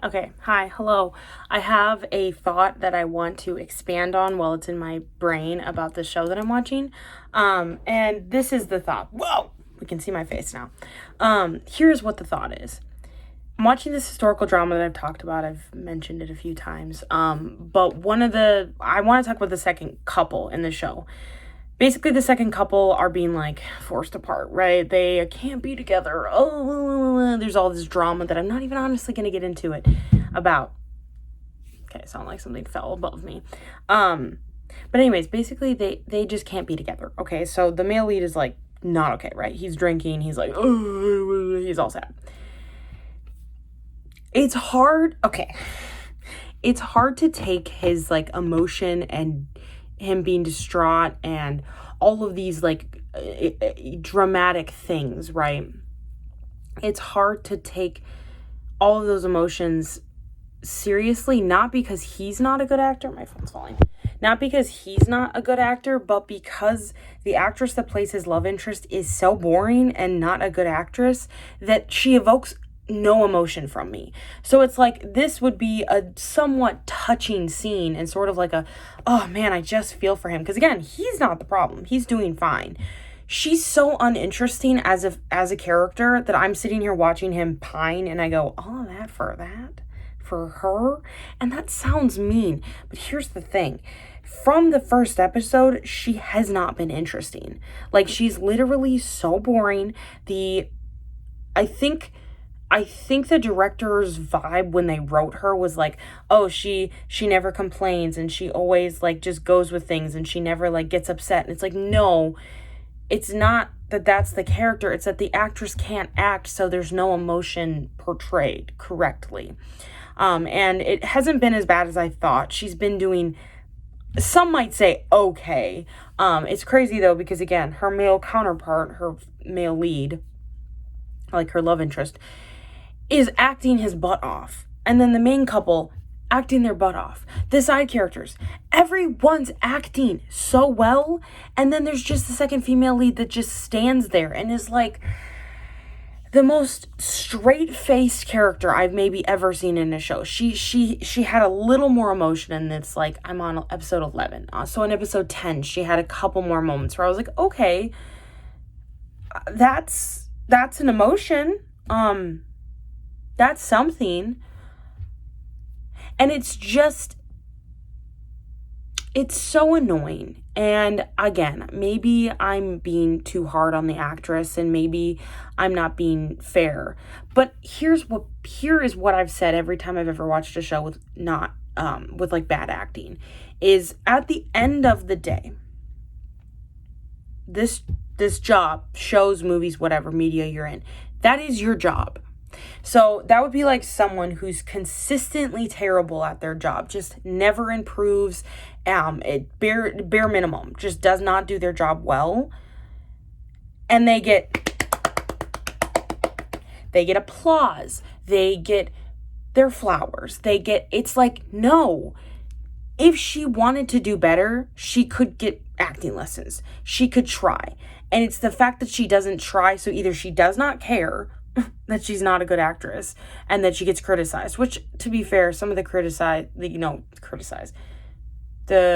Okay, hi, hello. I have a thought that I want to expand on while it's in my brain about the show that I'm watching. And this is the thought. Whoa! We can see my face now. Here's what the thought is. I'm watching this historical drama that I've talked about. I've mentioned it a few times. But I want to talk about the second couple in the show. Basically, the second couple are being like forced apart, right? They can't be together. Oh, there's all this drama that I'm not even honestly going to get into it about. Okay, sound like something fell above me. But anyways, basically they just can't be together. Okay, so the male lead is like not okay, right? He's drinking. He's like, oh, he's all sad. It's hard. Okay, it's hard to take his like emotion and him being distraught and all of these like dramatic things, right? It's hard to take all of those emotions seriously, not because he's not a good actor. My phone's falling. Not because he's not a good actor, but because the actress that plays his love interest is so boring and not a good actress that she evokes no emotion from me. So it's like this would be a somewhat touching scene and sort of like oh man, I just feel for him, because again, he's not the problem. He's doing fine. She's so uninteresting as a character that I'm sitting here watching him pine and I go, all of that for her? And that sounds mean, but here's the thing. From the first episode, she has not been interesting. Like, she's literally so boring. I think the director's vibe when they wrote her was like, oh, she never complains and she always like just goes with things and she never like gets upset. And it's like, no, it's not that that's the character. It's that the actress can't act, so there's no emotion portrayed correctly. And it hasn't been as bad as I thought. She's been doing, some might say, okay. It's crazy though, because again, her male counterpart, her male lead, like her love interest, is acting his butt off. And then the main couple acting their butt off. The side characters, everyone's acting so well. And then there's just the second female lead that just stands there and is like the most straight-faced character I've maybe ever seen in a show. She had a little more emotion, and it's like, I'm on episode 11. So in episode 10, she had a couple more moments where I was like, okay, that's an emotion. That's something. And it's so annoying. And again, maybe I'm being too hard on the actress and maybe I'm not being fair. But here is what I've said every time I've ever watched a show with with like bad acting, is at the end of the day, this job, shows, movies, whatever media you're in, that is your job. So that would be like someone who's consistently terrible at their job, just never improves, bare minimum, just does not do their job well, and they get applause, they get their flowers, it's like, no. If she wanted to do better, she could get acting lessons. She could try. And it's the fact that she doesn't try, so either she does not care that she's not a good actress and that she gets criticized, which, to be fair, some of the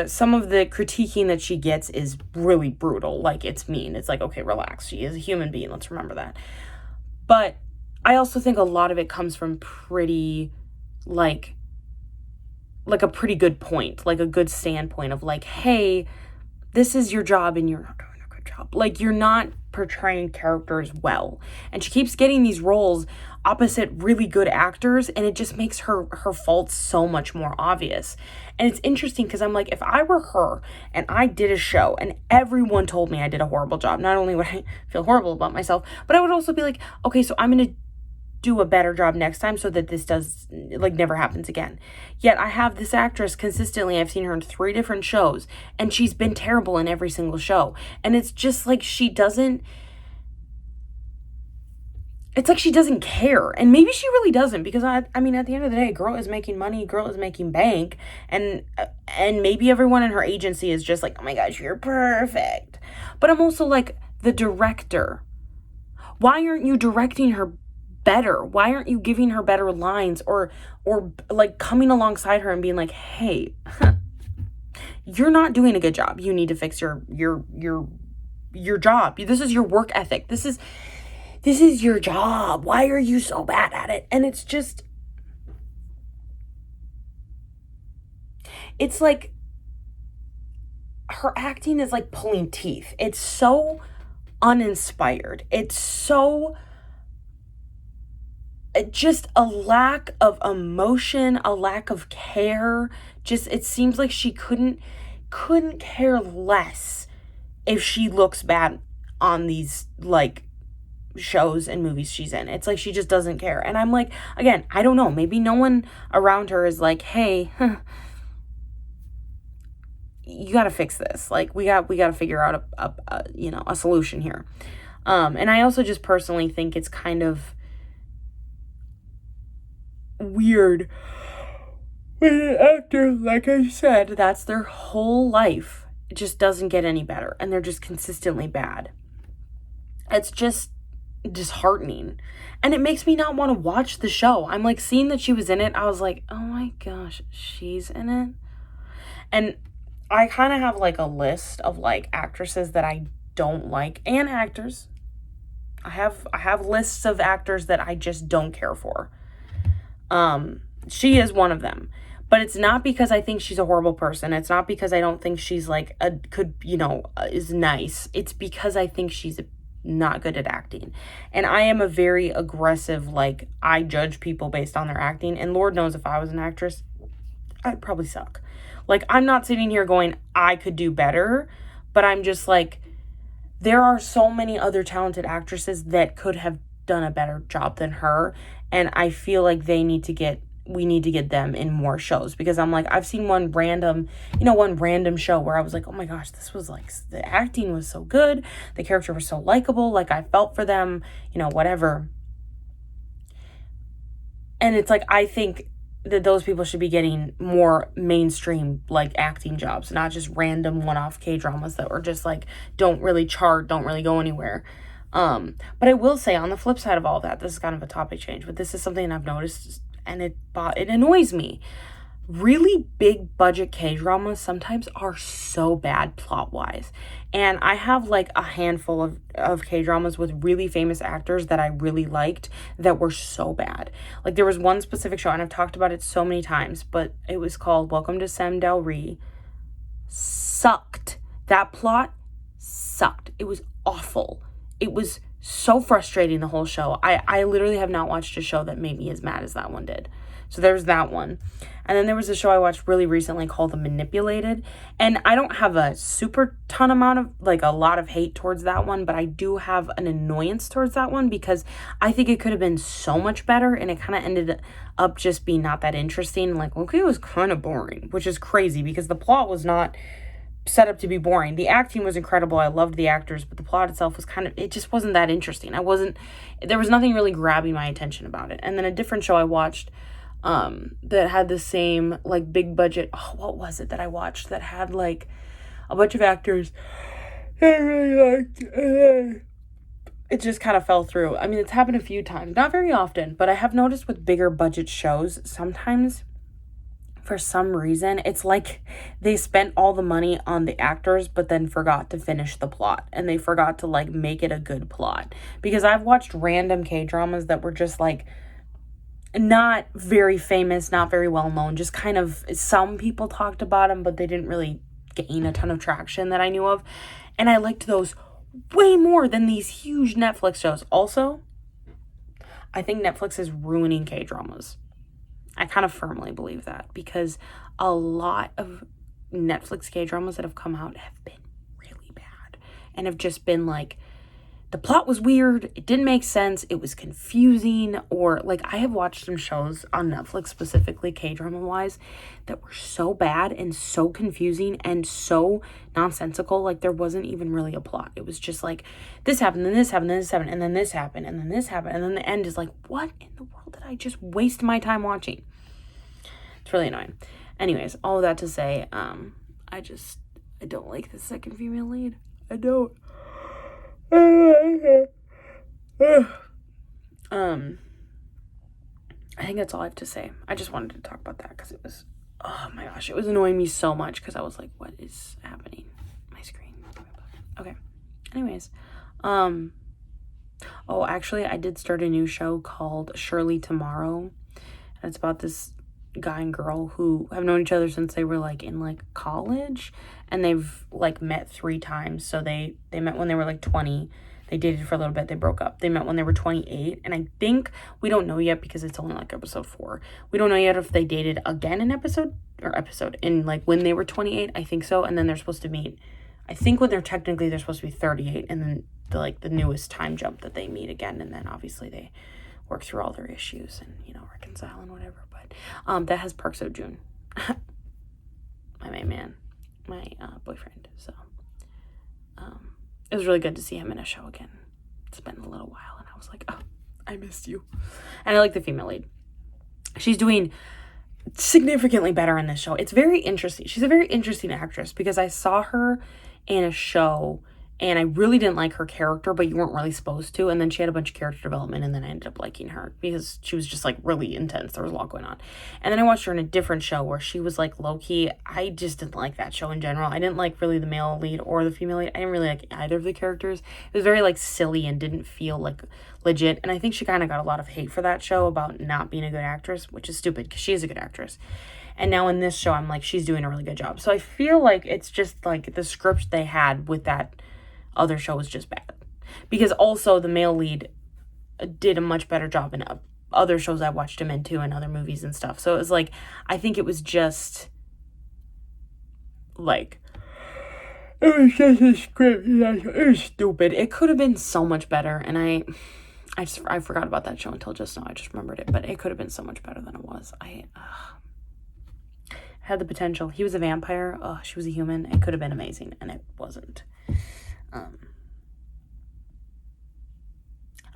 some of the critiquing that she gets is really brutal. Like, it's mean. It's like, okay, relax. She is a human being. Let's remember that. But I also think a lot of it comes from pretty, like a pretty good point, like a good standpoint of like, hey, this is your job and you're not doing a good job. Like, you're not portraying characters well. And she keeps getting these roles opposite really good actors, and it just makes her faults so much more obvious. And it's interesting because I'm like, if I were her and I did a show and everyone told me I did a horrible job, not only would I feel horrible about myself, but I would also be like, okay, so I'm going to do a better job next time so that this does like never happens again. Yet I have this actress consistently, I've seen her in 3 different shows, and she's been terrible in every single show. And it's just like she doesn't care. And maybe she really doesn't, because I mean, at the end of the day, girl is making money, girl is making bank, and maybe everyone in her agency is just like, oh my gosh, you're perfect. But I'm also like, the director, why aren't you directing her better? Why aren't you giving her better lines or like coming alongside her and being like, hey, you're not doing a good job. You need to fix your job. This is your work ethic. This is your job. Why are you so bad at it? And it's just, it's like her acting is like pulling teeth. It's so uninspired. It's so just a lack of emotion, a lack of care. Just, it seems like she couldn't care less if she looks bad on these like shows and movies she's in. It's like she just doesn't care. And I'm like, again, I don't know, maybe no one around her is like, hey, you got to fix this. Like, we got to figure out a solution here. And I also just personally think it's kind of weird when an actor, like I said, that's their whole life, it just doesn't get any better and they're just consistently bad. It's just disheartening, and it makes me not want to watch the show. I'm like, seeing that she was in it, I was like, oh my gosh, she's in it. And I kind of have like a list of like actresses that I don't like, and actors. I have lists of actors that I just don't care for. She is one of them. But it's not because I think she's a horrible person. It's not because I don't think she's like is nice. It's because I think she's not good at acting. And I am a very aggressive, like, I judge people based on their acting. And Lord knows if I was an actress, I'd probably suck. Like, I'm not sitting here going, I could do better. But I'm just like, there are so many other talented actresses that could have done a better job than her. And I feel like we need to get them in more shows, because I'm like, I've seen one random show where I was like, oh my gosh, this was like, the acting was so good. The character was so likable. Like, I felt for them, whatever. And it's like, I think that those people should be getting more mainstream, like, acting jobs, not just random one-off K-dramas that were just like, don't really chart, don't really go anywhere. But I will say, on the flip side of all that, this is kind of a topic change, but this is something I've noticed, and it annoys me. Really big budget K-dramas sometimes are so bad plot-wise. And I have like a handful of K-dramas with really famous actors that I really liked that were so bad. Like, there was one specific show, and I've talked about it so many times, but it was called Welcome to Samdalri. Sucked. That plot sucked. It was awful. It was so frustrating, the whole show. I literally have not watched a show that made me as mad as that one did. So there's that one. And then there was a show I watched really recently called The Manipulated. And I don't have a super ton amount of, like, a lot of hate towards that one, but I do have an annoyance towards that one because I think it could have been so much better, and it kind of ended up just being not that interesting. Like, okay, it was kind of boring, which is crazy because the plot was not set up to be boring. The acting was incredible. I loved the actors, but the plot itself was it just wasn't that interesting. There was nothing really grabbing my attention about it. And then a different show I watched that had the same, like, big budget, what was it that I watched that had like a bunch of actors that I really liked, and it just kind of fell through. I mean, it's happened a few times, not very often, but I have noticed with bigger budget shows, sometimes for some reason, it's like they spent all the money on the actors, but then forgot to finish the plot, and they forgot to, like, make it a good plot. Because I've watched random K-dramas that were just, like, not very famous, not very well known, just kind of, some people talked about them, but they didn't really gain a ton of traction that I knew of. And I liked those way more than these huge Netflix shows. Also, I think Netflix is ruining K-dramas. I kind of firmly believe that, because a lot of Netflix K-dramas that have come out have been really bad and have just been like, the plot was weird, it didn't make sense, it was confusing, or like, I have watched some shows on Netflix, specifically K-drama wise, that were so bad and so confusing and so nonsensical. Like, there wasn't even really a plot. It was just like, this happened, then this happened, then this happened, and then this happened, and then this happened, and then the end is like, what in the world did I just waste my time watching? It's really annoying. Anyways, all of that to say, I don't like the second female lead. I don't. I think that's all I have to say. I just wanted to talk about that because it was, oh my gosh, it was annoying me so much because I was like, what is happening? My screen. Okay. Anyways, oh, actually, I did start a new show called Surely Tomorrow. And it's about this guy and girl who have known each other since they were like in like college, and they've like met 3 times. So they met when they were like 20. They dated for a little bit. They broke up. They met when they were 28. And I think, we don't know yet because it's only like episode 4. We don't know yet if they dated again in in like when they were 28. I think so. And then they're supposed to meet, I think when they're supposed to be 38. And then the newest time jump that they meet again. And then obviously they work through all their issues and, you know, reconcile and whatever. But that has Park Seo-joon, my main man, my boyfriend. So it was really good to see him in a show again. It's been a little while, and I was like, oh, I missed you. And I like the female lead. She's doing significantly better in this show. It's very interesting. She's a very interesting actress because I saw her in a show and I really didn't like her character, but you weren't really supposed to. And then she had a bunch of character development, and then I ended up liking her because she was just like really intense. There was a lot going on. And then I watched her in a different show where she was like low-key. I just didn't like that show in general. I didn't like really the male lead or the female lead. I didn't really like either of the characters. It was very like silly and didn't feel like legit. And I think she kind of got a lot of hate for that show about not being a good actress, which is stupid because she is a good actress. And now in this show, I'm like, she's doing a really good job. So I feel like it's just like the script they had with that other show was just bad, because also the male lead did a much better job in other shows I watched him into and other movies and stuff. So it was like, I think it was just like, it was just a script. It was stupid. It could have been so much better. And I forgot about that show until just now. I just remembered it, but it could have been so much better than it was. I had the potential. He was a vampire. Oh, she was a human. It could have been amazing, and it wasn't.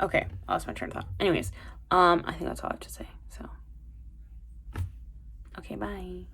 Okay, I lost my train of thought. Anyways, I think that's all I have to say. So, okay, bye.